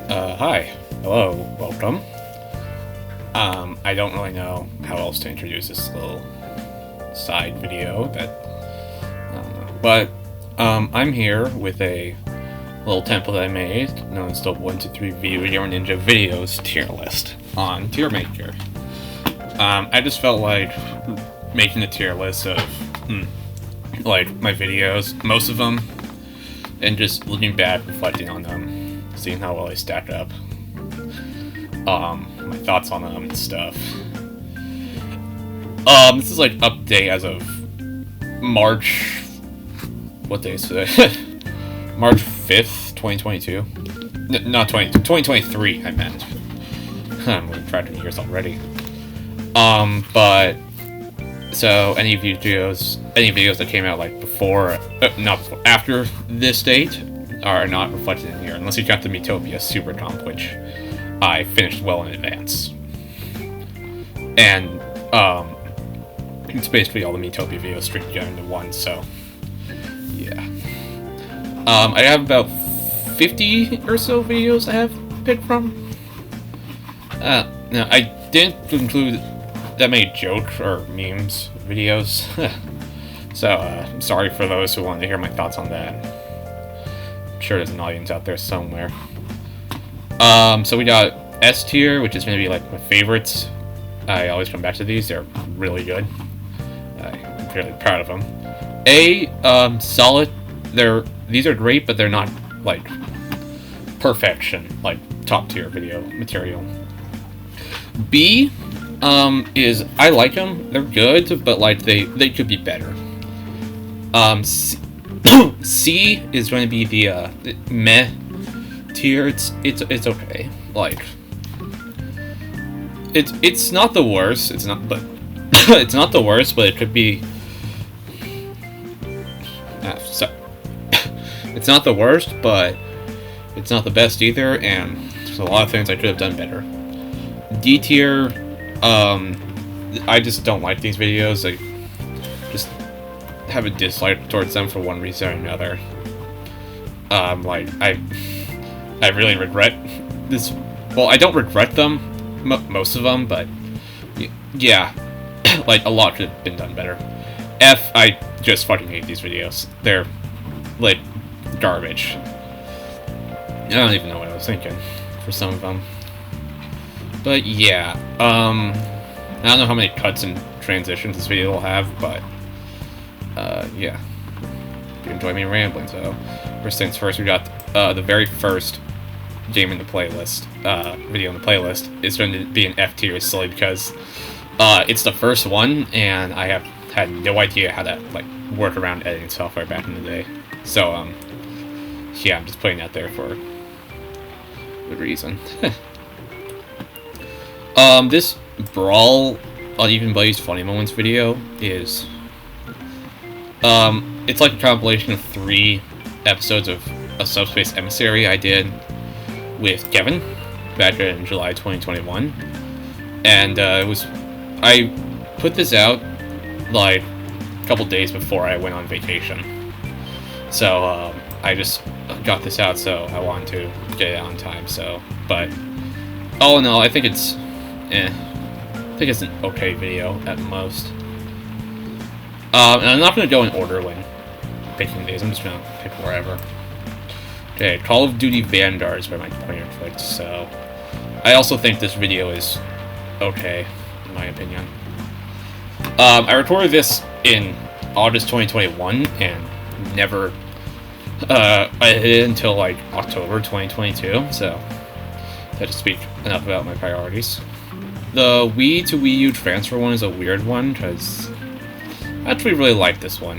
Hi. Hello. Welcome. I don't really know how else to introduce this little side video that, I don't know. But, I'm here with a little template I made known as the 123 Video Ninja Videos tier list on Tier Maker. I just felt like making a tier list of, like, my videos, most of them, and just looking back, reflecting on them, seeing how well I stack up. My thoughts on them and stuff. This is like update as of March. What day is today? March 5th, 2022. Not 2023, I meant. I'm going to try 2 years already. But so any videos that came out like before, not before, after this date are not reflected in here, unless you count the Miitopia Super Comp, which I finished well in advance. And it's basically all the Miitopia videos stripped together into one. So yeah, I have about 50 or so videos I have picked from. Now I didn't include that many joke or memes videos, so I'm sorry for those who wanted to hear my thoughts on that. I'm sure there's an audience out there somewhere. So we got S tier, which is going to be like my favorites. I always come back to these; they're really good. I'm fairly proud of them. A, solid. These are great, but they're not like perfection, like top tier video material. B, is I like them. They're good, but like they could be better. C, C is going to be the meh tier. It's okay. Like it's not the worst. It's not, but it's not the worst. But it could be. It's not the worst, but it's not the best either. And there's a lot of things I could have done better. D tier. I just don't like these videos. I just have a dislike towards them for one reason or another. Like I really regret this. Well, I don't regret them, most of them, but yeah, like a lot could have been done better. F, I just fucking hate these videos. They're like garbage. I don't even know what I was thinking for some of them. But yeah, I don't know how many cuts and transitions this video will have, but yeah, if you enjoy me rambling. So first things first, we got the very first game in the playlist, video in the playlist is going to be an F tier solely because it's the first one, and I have had no idea how to like work around editing software back in the day. So yeah, I'm just putting that there for good reason. This Brawl Uneven Buddies Funny Moments video is, it's like a compilation of 3 episodes of a Subspace Emissary I did with Kevin back in July 2021, and I put this out like a couple days before I went on vacation, so I just got this out, so I wanted to get it out on time. So, but all in all, I think it's I think it's an okay video at most. And I'm not going to go in order when picking these. I'm just going to pick wherever. Okay, Call of Duty Vanguard is where my pointer clicked, so I also think this video is okay, in my opinion. I recorded this in August 2021 and never I hit it until like October 2022, so that just speaks enough about my priorities. The Wii to Wii U transfer one is a weird one, because I actually really like this one.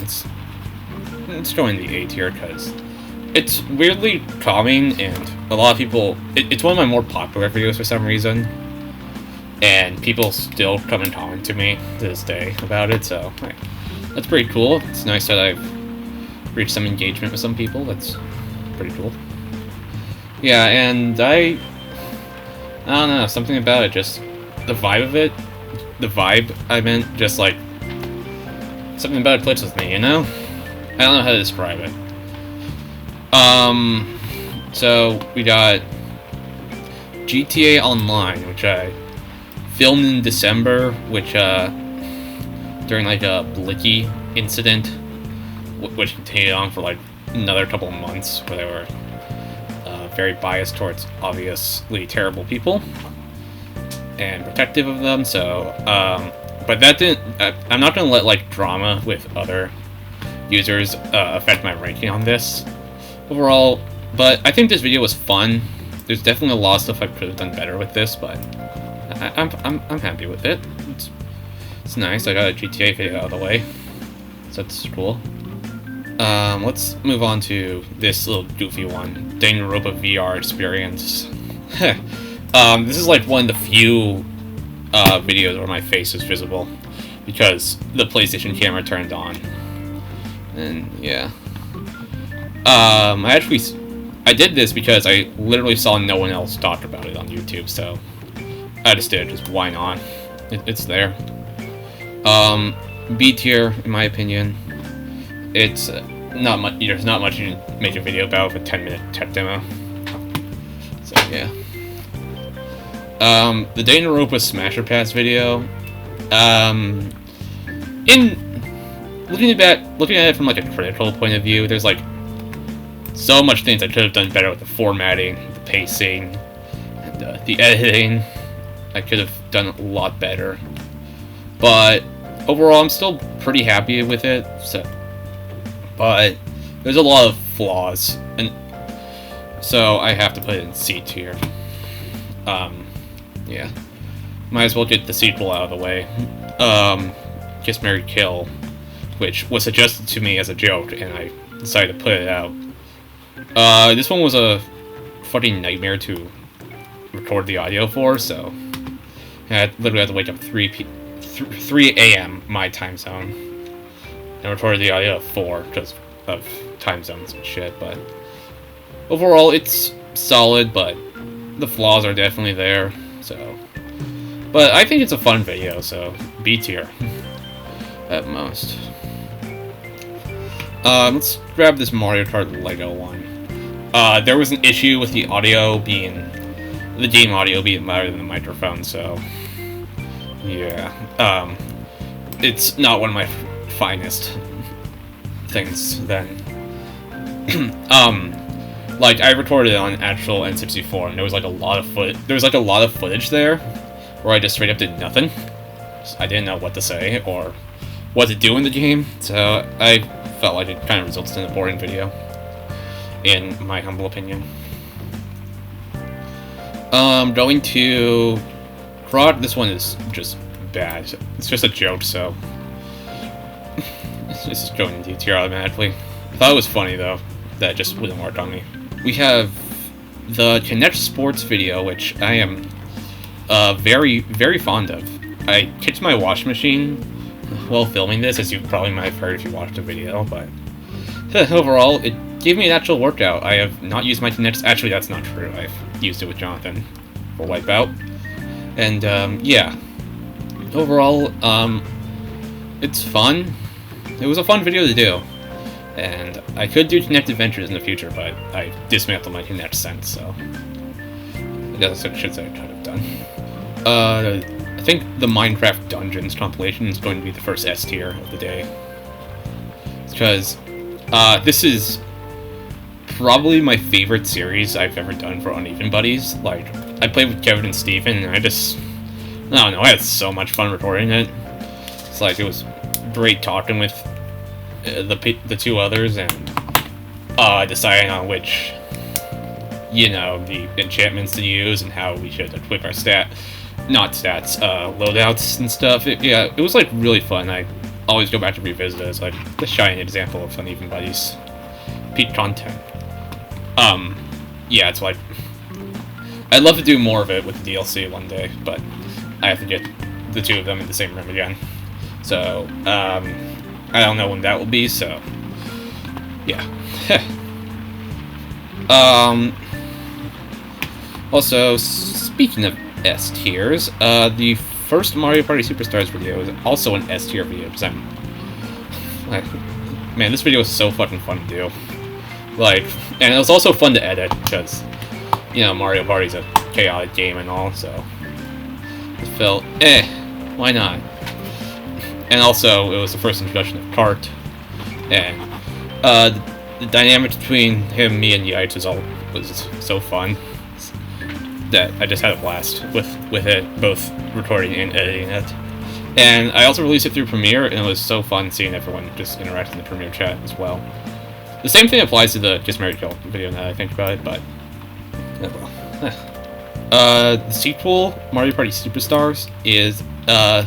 It's going the A tier, because it's weirdly calming, and a lot of people... It's one of my more popular videos for some reason, and people still come and comment to me to this day about it, so that's pretty cool. It's nice that I've reached some engagement with some people. That's pretty cool. Yeah, and I don't know, something about it, just the vibe of it, I meant, just like, something about it clicks with me, you know? I don't know how to describe it. So, we got GTA Online, which I filmed in December, which during like a Blicky incident, which continued on for like another couple of months, where they were very biased towards obviously terrible people and protective of them. So, but that didn't. I'm not gonna let like drama with other users affect my ranking on this overall. But I think this video was fun. There's definitely a lot of stuff I could have done better with this, but I'm happy with it. It's nice. I got a GTA video out of the way, so that's cool. Let's move on to this little goofy one, Danganronpa VR experience. This is like one of the few videos where my face is visible because the PlayStation camera turned on, and yeah. I did this because I literally saw no one else talk about it on YouTube, so I just did it. Just why not? It's there. B tier, in my opinion. It's not much. There's not much you can make a video about with a 10-minute tech demo. So yeah. The Danganronpa Smasher Pass video. In looking at it from like a critical point of view, there's like so much things I could have done better with the formatting, the pacing, and the editing. I could have done a lot better. But overall, I'm still pretty happy with it. So, but there's a lot of flaws, and so I have to put it in C tier. Yeah, might as well get the sequel out of the way. Kiss, Marry, Kill, which was suggested to me as a joke, and I decided to put it out. This one was a fucking nightmare to record the audio for, so I literally had to wake up 3 a.m. my time zone and recorded the audio at 4 because of time zones and shit. But overall, it's solid, but the flaws are definitely there. So, but I think it's a fun video, so B tier at most. Let's grab this Mario Kart Lego one. There was an issue with the game audio being louder than the microphone, so yeah. It's not one of my finest things then. Like, I recorded it on actual N64, and there was like a lot of footage there where I just straight up did nothing. I didn't know what to say or what to do in the game, so I felt like it kind of resulted in a boring video, in my humble opinion. Going to Crod, this one is just bad. It's just a joke, so it's just going into tier automatically. I thought it was funny though, that just wouldn't work on me. We have the Kinect Sports video, which I am very, very fond of. I kicked my washing machine while filming this, as you probably might have heard if you watched the video, but overall, it gave me an actual workout. I have not used my Kinect. Actually, that's not true. I've used it with Jonathan for Wipeout. And, yeah. Overall, it's fun. It was a fun video to do. And I could do Kinect Adventures in the future, but I dismantled my Kinect Sense, so I guess I should say I could have done. I think the Minecraft Dungeons compilation is going to be the first S tier of the day. Because this is probably my favorite series I've ever done for Uneven Buddies. Like, I played with Kevin and Steven, and I don't know, I had so much fun recording it. It's like, it was great talking with the two others and deciding on which, you know, the enchantments to use and how we should equip our loadouts and stuff. Yeah, it was like really fun. I always go back to revisit it as like the shining example of Uneven Buddies peak content. Yeah, it's like I'd love to do more of it with the DLC one day, but I have to get the two of them in the same room again. So, I don't know when that will be, so yeah. Also, speaking of S tiers, the first Mario Party Superstars video is also an S tier video, because man, this video was so fucking fun to do. Like, and it was also fun to edit, because, you know, Mario Party's a chaotic game and all, so it felt, why not? And also, it was the first introduction of Cart, and the dynamic between him, me, and Yites was so fun that I just had a blast with it, both recording and editing it. And I also released it through Premiere, and it was so fun seeing everyone just interact in the Premiere chat as well. The same thing applies to the Just Marry Kill video now that I think about it, but oh well. The sequel, Mario Party Superstars, is I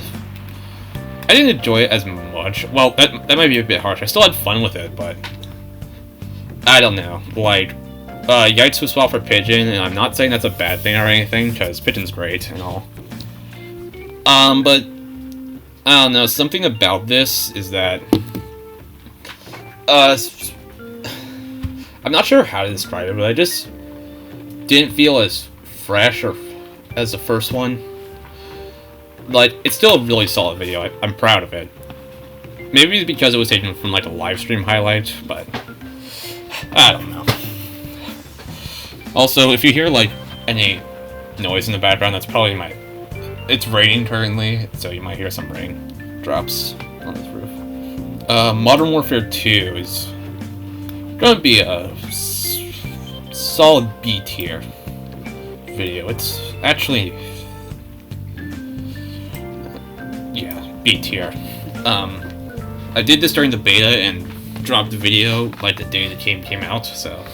didn't enjoy it as much. Well, that might be a bit harsh. I still had fun with it, but I don't know. Like, Yites was swapped for Pigeon, and I'm not saying that's a bad thing or anything, because Pigeon's great and all. But I don't know. Something about this is that I'm not sure how to describe it, but I just didn't feel as fresh or as the first one. Like, it's still a really solid video. I'm proud of it. Maybe it's because it was taken from, like, a live stream highlight, but I don't know. Also, if you hear, like, any noise in the background, that's probably it's raining currently, so you might hear some rain drops on this roof. Modern Warfare 2 is gonna be a solid B tier video. It's actually, yeah, B tier. I did this during the beta and dropped the video like the day the game came out, so I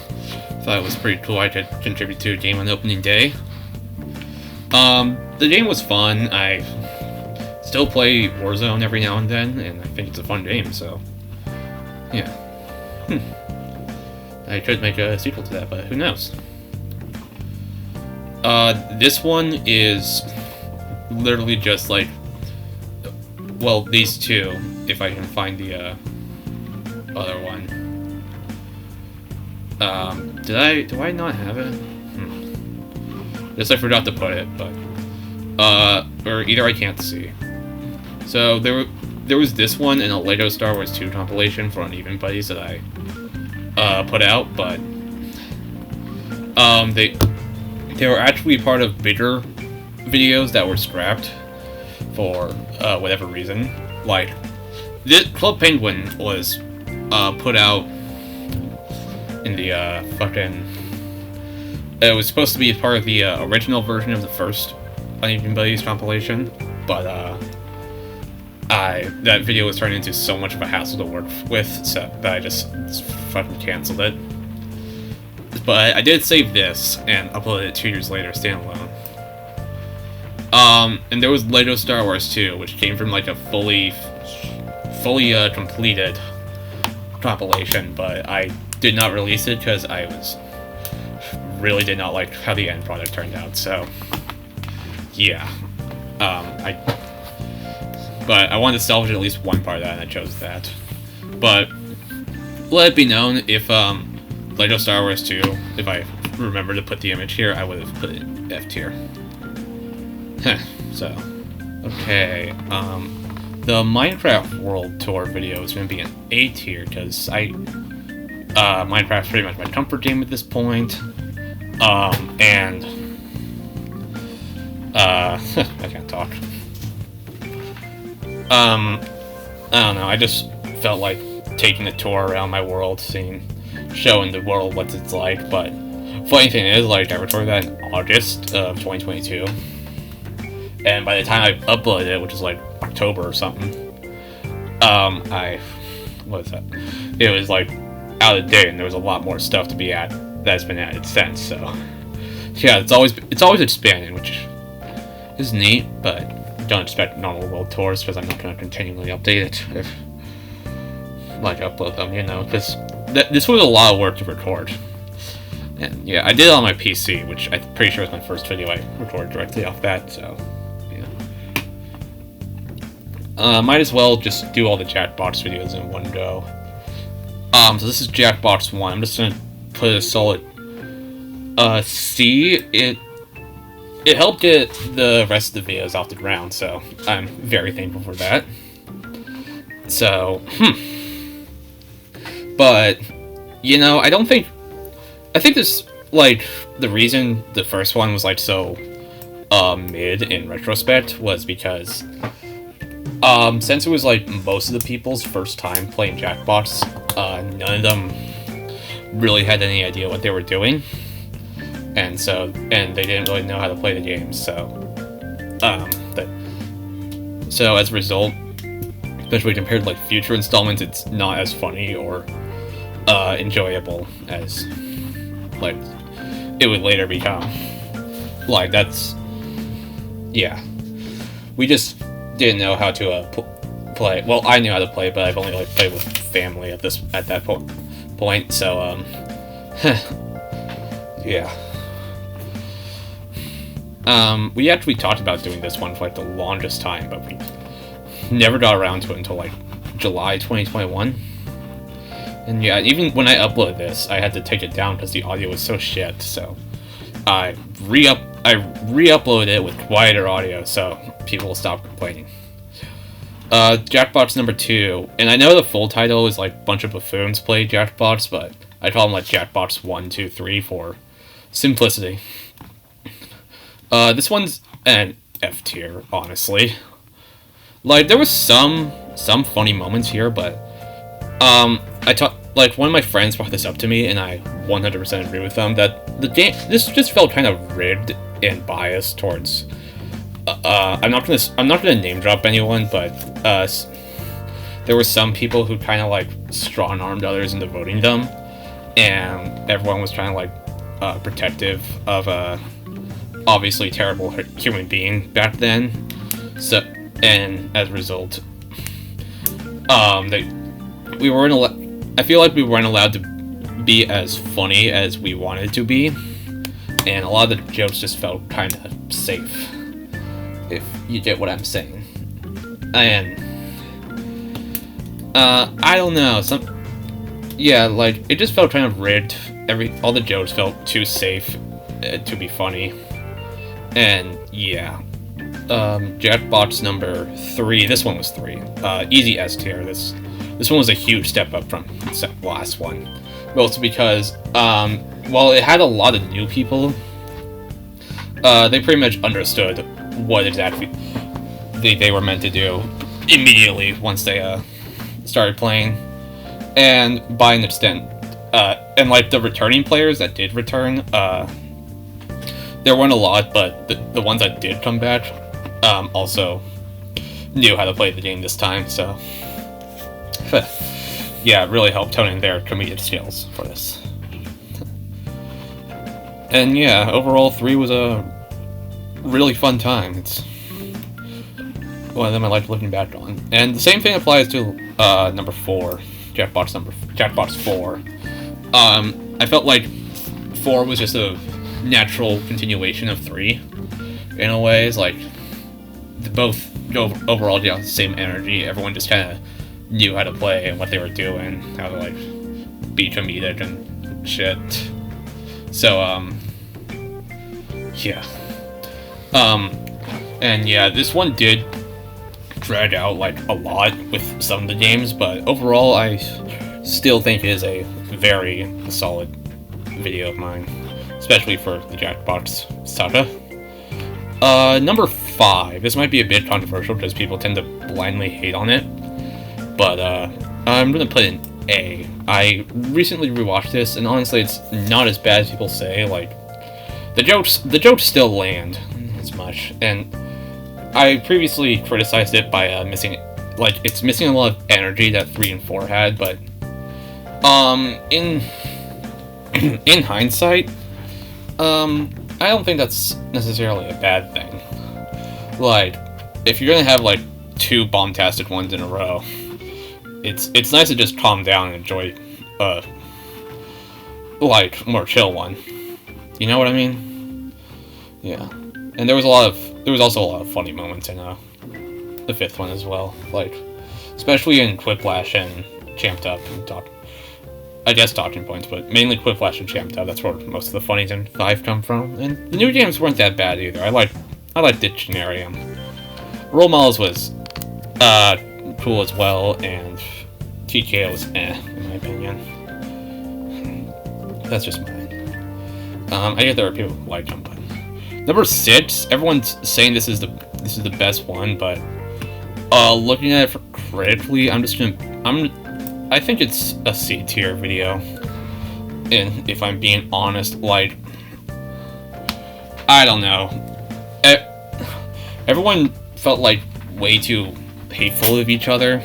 thought it was pretty cool I could contribute to a game on opening day. The game was fun. I still play Warzone every now and then, and I think it's a fun game, so yeah. I could make a sequel to that, but who knows? This one is literally just like, well, these two, if I can find the other one. Do I not have it? Guess I forgot to put it, but or either I can't see. So there was this one and a LEGO Star Wars 2 compilation for Uneven Buddies that I put out, but they were actually part of bigger videos that were scrapped for whatever reason. Like, this Club Penguin was put out in the it was supposed to be part of the original version of the first Uneven Buddies compilation, but that video was turned into so much of a hassle to work with, so that I just fucking canceled it. But I did save this and uploaded it 2 years later, standalone. And there was LEGO Star Wars 2, which came from like a fully completed compilation, but I did not release it because I really did not like how the end product turned out. So yeah, but I wanted to salvage at least one part of that, and I chose that. But let it be known, if LEGO Star Wars 2, if I remember to put the image here, I would have put it F tier. So, okay, the Minecraft World Tour video is going to be an A tier, because Minecraft's pretty much my comfort game at this point, and, I can't talk. I don't know, I just felt like taking a tour around my world, showing the world what it's like, but funny thing is, like, I recorded that in August of 2022, and by the time I uploaded it, which is like October or something, what was that? It was like out of date, and there was a lot more stuff to be that's been added since. So yeah, it's always expanding, which is neat, but don't expect normal world tours, because I'm not going to continually update it if upload them, because this was a lot of work to record. And yeah, I did it on my PC, which I'm pretty sure was my first video I recorded directly off that, so yeah. Might as well just do all the Jackbox videos in one go. So this is Jackbox 1. I'm just gonna put a solid C. It helped get the rest of the videos off the ground, so I'm very thankful for that. So, but, I think there's, like, the reason the first one was, like, so, mid in retrospect was because, since it was, like, most of the people's first time playing Jackbox, none of them really had any idea what they were doing. And they didn't really know how to play the game, so as a result, especially compared to like future installments, it's not as funny or enjoyable as like it would later become. Like yeah, we just didn't know how to play. Well, I knew how to play, but I've only like played with family at that point. So yeah. We actually talked about doing this one for like the longest time, but we never got around to it until like July 2021. And yeah, even when I uploaded this, I had to take it down because the audio was so shit. So I re-uploaded it with quieter audio, so people will stop complaining. Jackbox number 2, and I know the full title is like Bunch of Buffoons Play Jackbox, but I call them like Jackbox 1, 2, 3 for simplicity. This one's an F tier, honestly. Like, there was some funny moments here, but, like, one of my friends brought this up to me, and I 100% agree with them, that the game, this just felt kind of rigged and biased towards, I'm not gonna name drop anyone, but, there were some people who kind of, like, strong-armed others into voting them, and everyone was trying to, like, protective of, obviously terrible human being back then. So, and as a result, we weren't I feel like we weren't allowed to be as funny as we wanted to be, and a lot of the jokes just felt kind of safe, if you get what I'm saying. And I don't know, like, it just felt kind of rigged. All the jokes felt too safe to be funny. And yeah, Jackbox number 3. This one was 3. Easy S tier. This one was a huge step up from the last one, mostly because while it had a lot of new people, they pretty much understood what exactly they were meant to do immediately once they started playing, and by an extent, and like the returning players that did return, there weren't a lot, but the ones that did come back also knew how to play the game this time, so yeah, it really helped tone in their comedic skills for this. And yeah, overall 3 was a really fun time. It's one of them I like looking back on. And the same thing applies to number 4, Jackbox 4. I felt like 4 was just a natural continuation of 3 in a way. It's like both overall the same energy. Everyone just kind of knew how to play and what they were doing, how to like be comedic and shit. So yeah, and yeah, this one did drag out like a lot with some of the games, but overall I still think it is a very solid video of mine, especially for the Jackbox saga. Number 5. This might be a bit controversial because people tend to blindly hate on it, but I'm gonna put an A. I recently rewatched this, and honestly, it's not as bad as people say. Like, the jokes still land as much, and I previously criticized it by it's missing a lot of energy that 3 and 4 had, but in hindsight, I don't think that's necessarily a bad thing. Like, if you're gonna have like 2 bombastic ones in a row, it's nice to just calm down and enjoy like more chill one. You know what I mean? Yeah. And there was also a lot of funny moments in the 5th one as well. Like, especially in Quiplash and Champed Up and Talking Points, but mainly Quiplash and Champed Up. That's where most of the funnies in 5 come from. And the new games weren't that bad either. I liked Dictionarium. Role Models was cool as well, and TKO was in my opinion. That's just mine. I get there are people who like them, but number 6, everyone's saying this is the best one, but looking at it critically, I think it's a C tier video. And if I'm being honest, like, I don't know. Everyone felt like way too hateful of each other,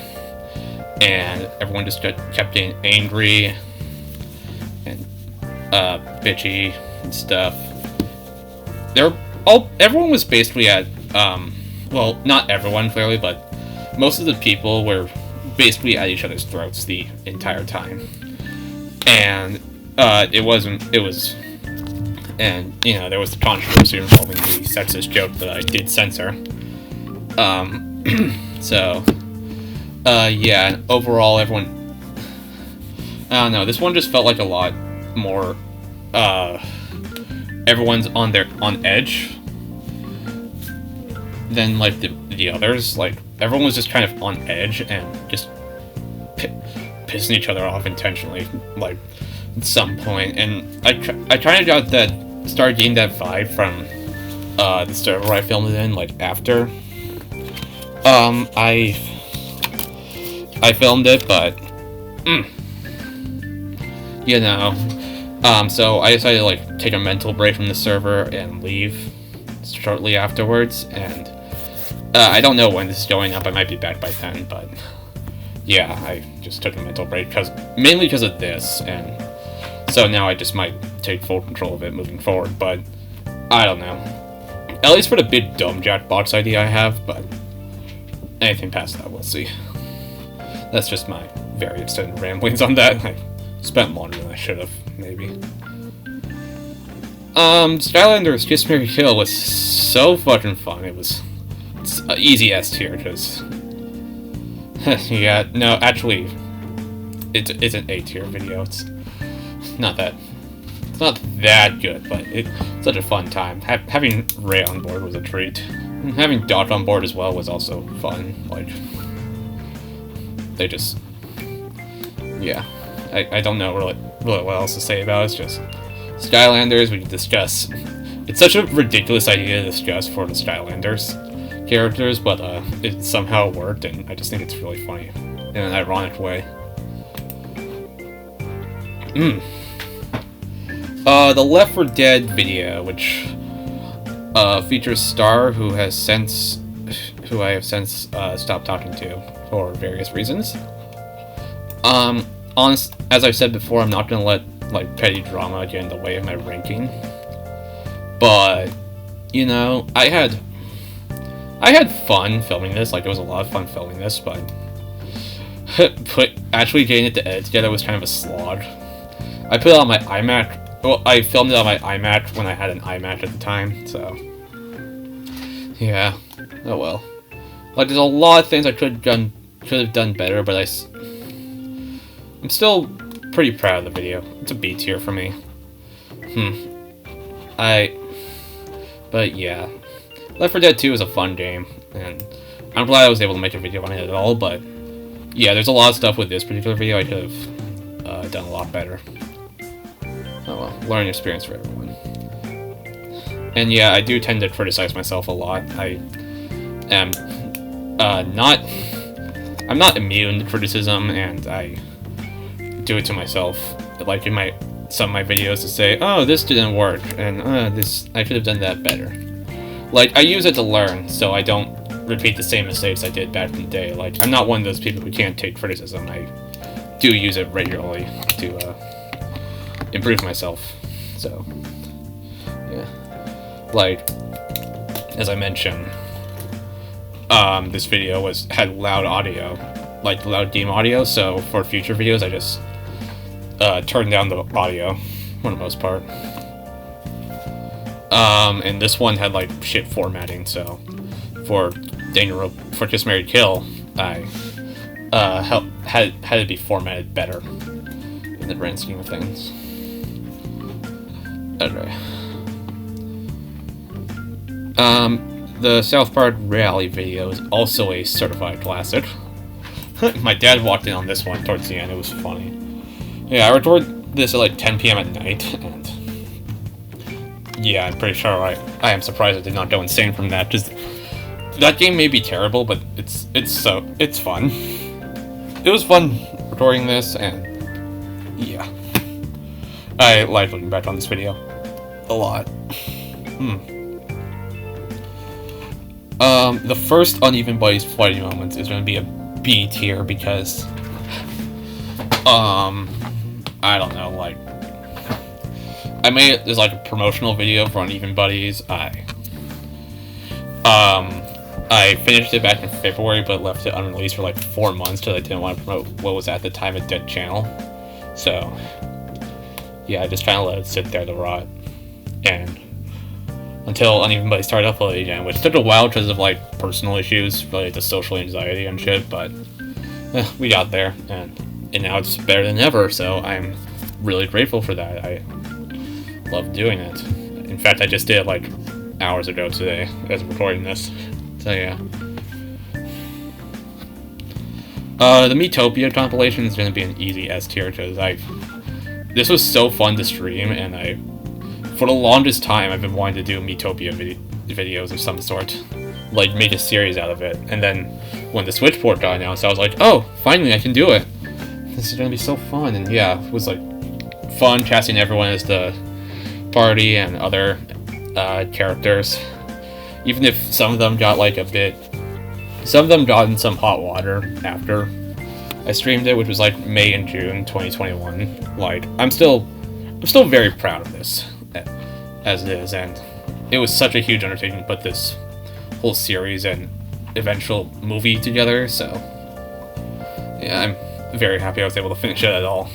and everyone just kept getting angry and bitchy and stuff. Everyone was basically at well, not everyone clearly, but most of the people were basically at each other's throats the entire time, and it was, and you know, there was the controversy involving the sexist joke that I did censor. So yeah, and overall everyone, I don't know, this one just felt like a lot more everyone's on edge than like the others. Like, everyone was just kind of on edge and just pissing each other off intentionally, like, at some point. And I kind of got that, started getting that vibe from the server I filmed it in, like, after I filmed it, but you know, so I decided to like take a mental break from the server and leave shortly afterwards, and I don't know when this is going up. I might be back by then, but yeah, I just took a mental break mainly because of this, and so now I just might take full control of it moving forward. But I don't know, at least for the big dumb Jackbox idea I have, but anything past that, we'll see. That's just my very extended ramblings on that. I spent longer than I should have, maybe. Skylanders Kiss Marry Kill was so fucking fun. It's easy S tier, because yeah, no, actually, it's an A tier video. It's not that good, but it's such a fun time. Having Ray on board was a treat. And having Doc on board as well was also fun. Like, they just, yeah, I don't know really what else to say about it. It's just Skylanders. We can discuss. It's such a ridiculous idea to discuss for the Skylanders characters, but it somehow worked, and I just think it's really funny in an ironic way. The Left 4 Dead video, which features Star, who I have since stopped talking to for various reasons. As I've said before, I'm not gonna let like petty drama get in the way of my ranking. But you know, I had fun filming this. Like, it was a lot of fun filming this, but actually getting it to edit together was kind of a slog. I put it on my iMac. Well, I filmed it on my iMac when I had an iMac at the time, so yeah. Oh well. Like, there's a lot of things I could have done better, but I'm still pretty proud of the video. It's a B tier for me. But yeah. Left 4 Dead 2 is a fun game, and I'm glad I was able to make a video on it at all, but yeah, there's a lot of stuff with this particular video I could have done a lot better. Oh well, learning experience for everyone. And yeah, I do tend to criticize myself a lot. I am I'm not immune to criticism, and I do it to myself. Like in some of my videos to say, oh, this didn't work, and I could have done that better. Like, I use it to learn, so I don't repeat the same mistakes I did back in the day. Like, I'm not one of those people who can't take criticism. I do use it regularly to improve myself. So, yeah. Like, as I mentioned, this video had loud audio, like loud game audio, so for future videos I just turned down the audio for the most part. And this one had like shit formatting, so for Kiss Marry Kill, I had it be formatted better in the grand scheme of things. Okay. The South Park Rally video is also a certified classic. My dad walked in on this one towards the end. It was funny. Yeah, I recorded this at like 10 p.m. at night, and yeah, I'm pretty sure I am surprised I did not go insane from that. Just that game may be terrible, but it's fun. It was fun recording this, and yeah, I like looking back on this video a lot. The first Uneven Buddies fighting moments is going to be a B tier because, I don't know, like, I made it as like a promotional video for Uneven Buddies. I finished it back in February, but left it unreleased for like 4 months because I didn't want to promote what was at the time a dead channel. So, yeah, I just kind of let it sit there to rot. And until Uneven Buddies started uploading again, which took a while because of like personal issues related to social anxiety and shit, but we got there, and now it's better than ever, so I'm really grateful for that. I love doing it. In fact, I just did it like hours ago today as I'm recording this. So yeah. The Miitopia compilation is going to be an easy S tier because this was so fun to stream, and for the longest time I've been wanting to do Miitopia videos of some sort, like make a series out of it. And then when the Switch port got announced, I was like, oh, finally I can do it. This is going to be so fun. And yeah, it was like fun casting everyone as the party and other characters. Even if some of them got like some of them got in some hot water after I streamed it, which was like May and June 2021. Like, I'm still very proud of this as it is, and it was such a huge undertaking to put this whole series and eventual movie together. So yeah, I'm very happy I was able to finish it at all,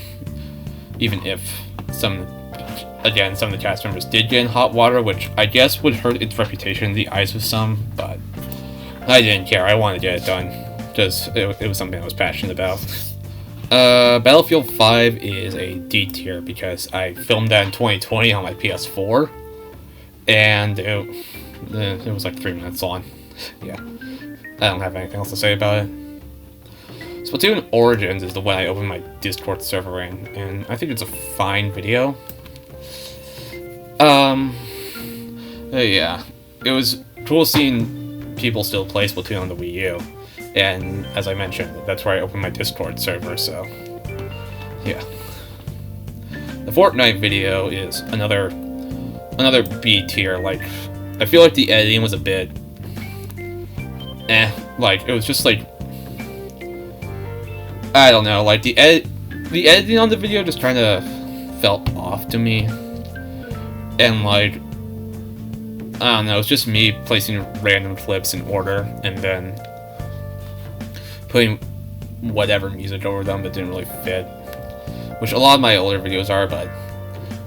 even if some of the cast members did get in hot water, which I guess would hurt its reputation in the eyes of some, but I didn't care. I wanted to get it done because it was something I was passionate about. Battlefield 5 is a D tier because I filmed that in 2020 on my PS4, and it was like 3 minutes long. Yeah, I don't have anything else to say about it. Splatoon Origins is the one I opened my Discord server in, and I think it's a fine video. Yeah, it was cool seeing people still play Splatoon on the Wii U, and as I mentioned, that's where I opened my Discord server, so yeah. The Fortnite video is another B tier. Like, I feel like the editing was a bit like, it was just like, I don't know, like the editing on the video just kind of felt off to me. And like, I don't know, it's just me placing random clips in order and then putting whatever music over them that didn't really fit, which a lot of my older videos are, but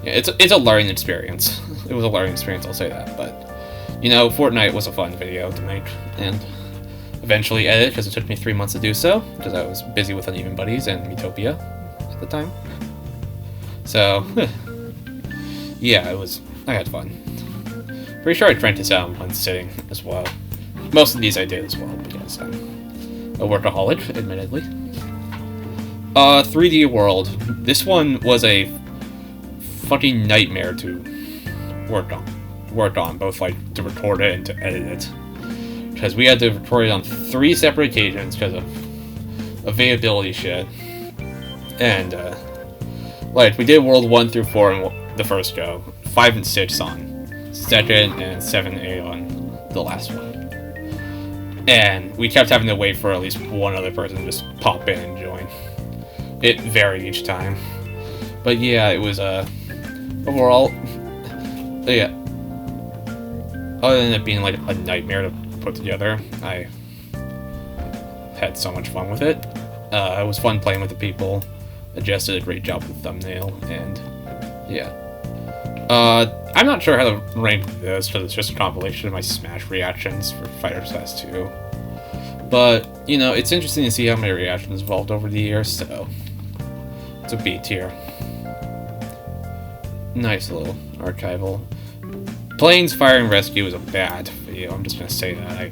yeah, it's a learning experience. It was a learning experience, I'll say that, but you know, Fortnite was a fun video to make and eventually edit because it took me 3 months to do so because I was busy with Uneven Buddies and Miitopia at the time. So yeah, I had fun. Pretty sure I drank this out in one sitting as well. Most of these I did as well, because I'm a workaholic, admittedly. 3D World. This one was a fucking nightmare to work on, both like to record it and to edit it. Because we had to record it on 3 separate occasions because of availability shit. And, like, we did World 1 through 4 in the first go, 5 and 6 on second, and 7 and 8 on the last one. And we kept having to wait for at least one other person to just pop in and join. It varied each time. But yeah, it was, overall, yeah. Other than it being like a nightmare to put together, I had so much fun with it. It was fun playing with the people. Jess did a great job with the thumbnail, and yeah. I'm not sure how to rank this because it's just a compilation of my Smash reactions for Fighter's Fest 2. But, you know, it's interesting to see how my reactions evolved over the years, so it's a B tier. Nice little archival. Planes Fire and Rescue was a bad video, I'm just gonna say that. I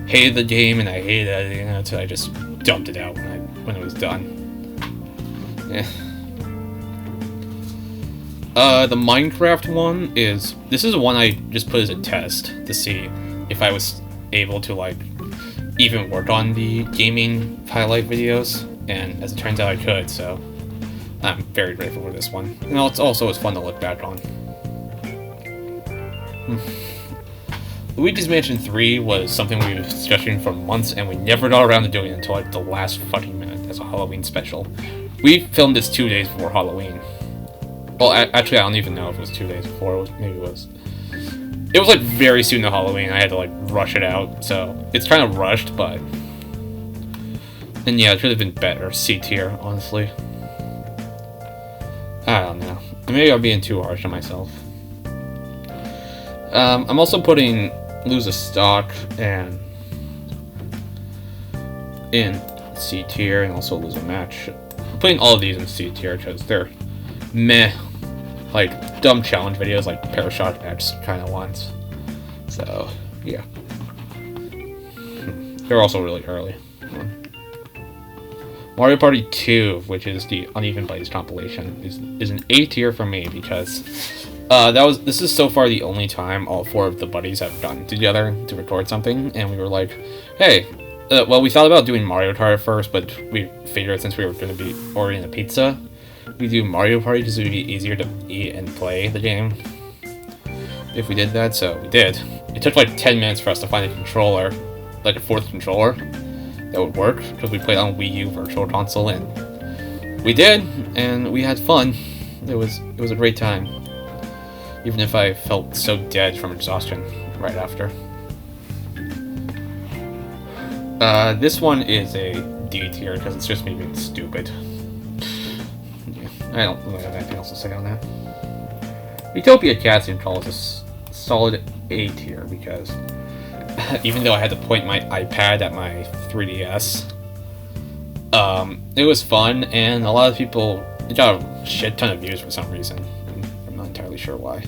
hated the game and I hated editing it, so I just dumped it out when it was done. Yeah. The Minecraft one is... This is one I just put as a test to see if I was able to, like, even work on the gaming highlight videos. And as it turns out, I could, so I'm very grateful for this one. And it's also fun to look back on. Luigi's Mansion 3 was something we were discussing for months, and we never got around to doing it until, like, the last fucking minute as a Halloween special. We filmed this 2 days before Halloween. Well, actually, I don't even know if it was 2 days before. Maybe it was. It was, like, very soon to Halloween. I had to, like, rush it out. So, it's kind of rushed, but... And yeah, it could have been better. C tier, honestly. I don't know. Maybe I'm being too harsh on myself. I'm also putting Lose a Stock and... in C tier, and also Lose a Match. I'm putting all of these in C tier because they're meh. Like, dumb challenge videos like Parashot X kind of ones. So, yeah. They're also really early. Mario Party 2, which is the Uneven Buddies compilation, is an A tier for me because this is so far the only time all 4 of the buddies have gotten together to record something, and we were like, hey, well, we thought about doing Mario Kart first, but we figured since we were going to be ordering a pizza, we do Mario Party because it would be easier to eat and play the game if we did that, so we did. It took like 10 minutes for us to find a controller, like a 4th controller, that would work, because we played on Wii U Virtual Console, and we did, and we had fun. It was a great time, even if I felt so dead from exhaustion right after. This one is a D tier, because it's just me being stupid. I don't really have anything else to say on that. Utopia Casting Call is a solid A tier because even though I had to point my iPad at my 3DS, it was fun, and a lot of people, it got a shit ton of views for some reason. I'm not entirely sure why.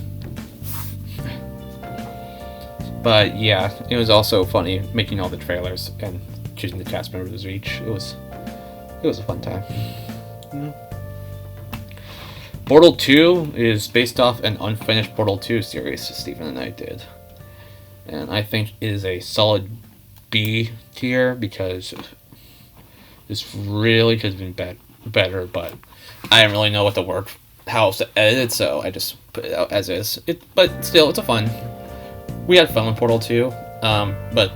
But yeah, it was also funny making all the trailers and choosing the cast members each. It was a fun time. Yeah. Portal 2 is based off an unfinished Portal 2 series Stephen and I did. And I think it is a solid B tier because this really could have been better, but I didn't really know what to work, how else to edit it, so I just put it out as is. But still, it's a fun. We had fun with Portal 2, but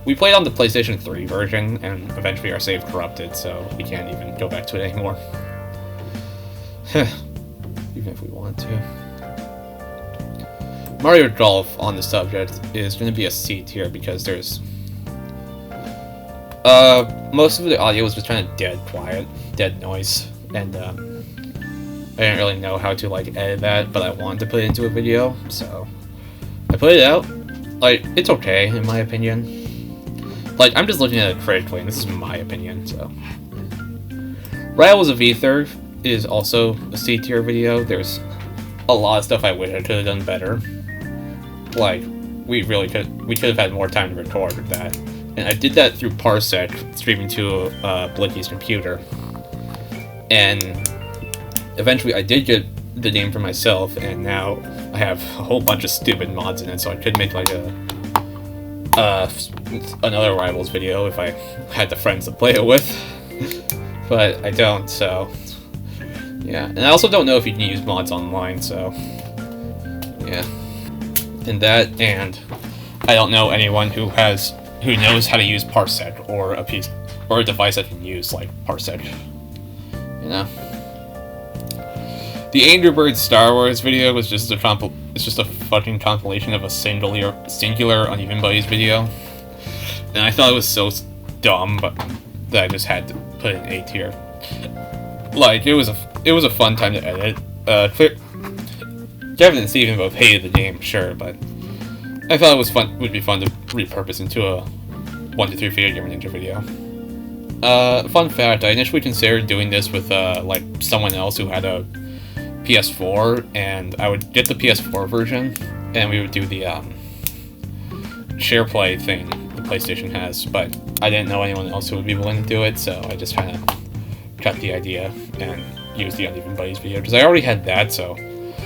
we played on the PlayStation 3 version, and eventually our save corrupted, so we can't even go back to it anymore. Even if we wanted to. Mario Golf, on the subject, is going to be a C tier because there's... most of the audio was just kind of dead quiet, dead noise, and I didn't really know how to, like, edit that, but I wanted to put it into a video, so I put it out. Like, it's okay, in my opinion. Like, I'm just looking at it critically, and this is my opinion, so... Rivals of Aether is also a C tier video. There's a lot of stuff I wish I could have done better. Like, we could have had more time to record that. And I did that through Parsec, streaming to Blicky's computer. And eventually I did get the game for myself, and now I have a whole bunch of stupid mods in it, so I could make like another Rivals video if I had the friends to play it with. But I don't, so... Yeah, and I also don't know if you can use mods online, so... Yeah. And that, and I don't know anyone who knows how to use Parsec, or a device that can use, like, Parsec. You know? The Angry Birds Star Wars video was just a fucking compilation of a singular Uneven Buddies video. And I thought it was so dumb, but that I just had to put it in A tier. Like, it was a fun time to edit. Kevin and Steven both hated the game, sure, but I thought it would be fun to repurpose into a 1 to 3 Video Gamer Ninja video. Fun fact, I initially considered doing this with, like, someone else who had a PS4, and I would get the PS4 version, and we would do the, share play thing the PlayStation has, but I didn't know anyone else who would be willing to do it, so I just kind of cut the idea and used the Uneven Buddies video, because I already had that, so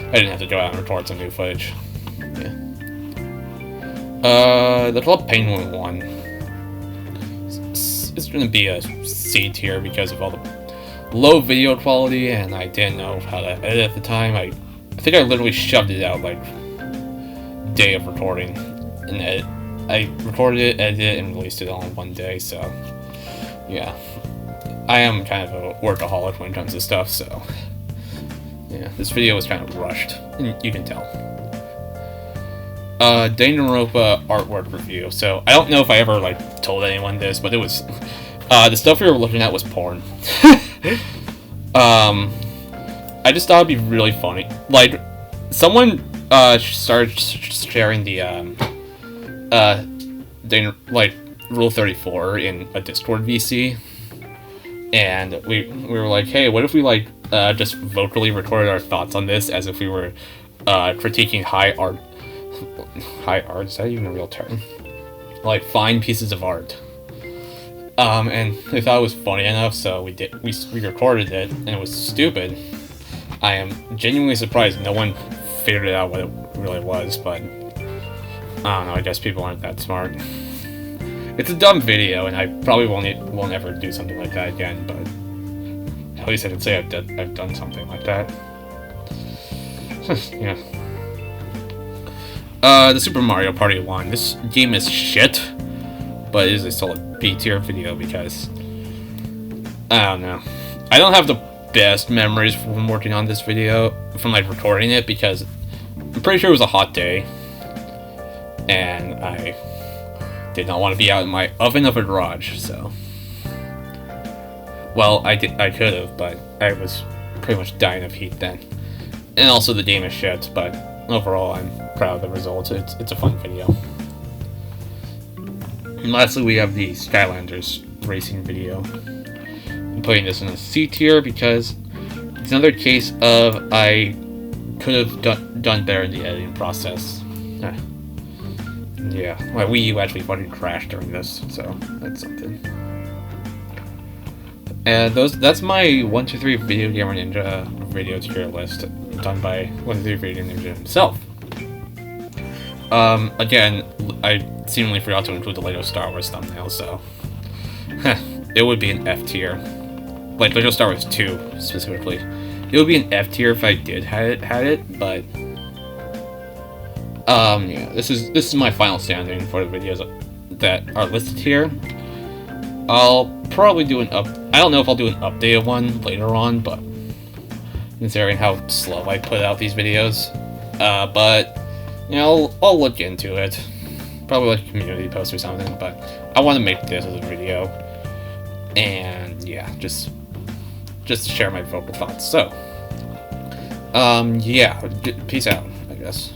I didn't have to go out and record some new footage. Yeah. The Club Penguin one. It's gonna be a C tier because of all the low video quality, and I didn't know how to edit at the time. I think I literally shoved it out like day of recording and edit. I recorded it, edited it, and released it all in one day. So yeah, I am kind of a workaholic when it comes to stuff. So yeah, this video was kind of rushed, and you can tell. Danganronpa artwork review. So I don't know if I ever like told anyone this, but it was the stuff we were looking at was porn. I just thought it'd be really funny. Like, someone started sharing the like Rule 34 in a Discord VC, and we were like, hey, what if we like just vocally recorded our thoughts on this as if we were critiquing high art, is that even a real term? Like fine pieces of art. And they thought it was funny enough, so we recorded it, and it was stupid. I am genuinely surprised no one figured out what it really was, but I don't know, I guess people aren't that smart. It's a dumb video, and I probably won't ever do something like that again, but at least I can say I've done something like that. Yeah. The Super Mario Party 1. This game is shit, but it is a solid B tier video because I don't know. I don't have the best memories from working on this video, from like recording it, because I'm pretty sure it was a hot day, and I did not want to be out in my oven of a garage. So, well, I could have, but I was pretty much dying of heat then. And also the game is shit, but overall I'm proud of the results. It's a fun video. And lastly, we have the Skylanders racing video. I'm putting this in a C tier because it's another case of I could have done better in the editing process. Yeah, my Wii U actually fucking crashed during this, so that's something. And that's my 1, 2, 3 Video Gamer Ninja video tier list done by 1, 2, 3 Video Ninja himself. Again, I seemingly forgot to include the Lego Star Wars thumbnail, so it would be an F tier. Like Lego Star Wars 2 specifically. It would be an F tier if I did had it, but yeah, this is my final standing for the videos that are listed here. I'll probably do I don't know if I'll do an updated one later on, but considering how slow I put out these videos, but you know, I'll look into it. Probably like a community post or something, but I want to make this as a video, and yeah, just to share my vocal thoughts. So, yeah, peace out, I guess.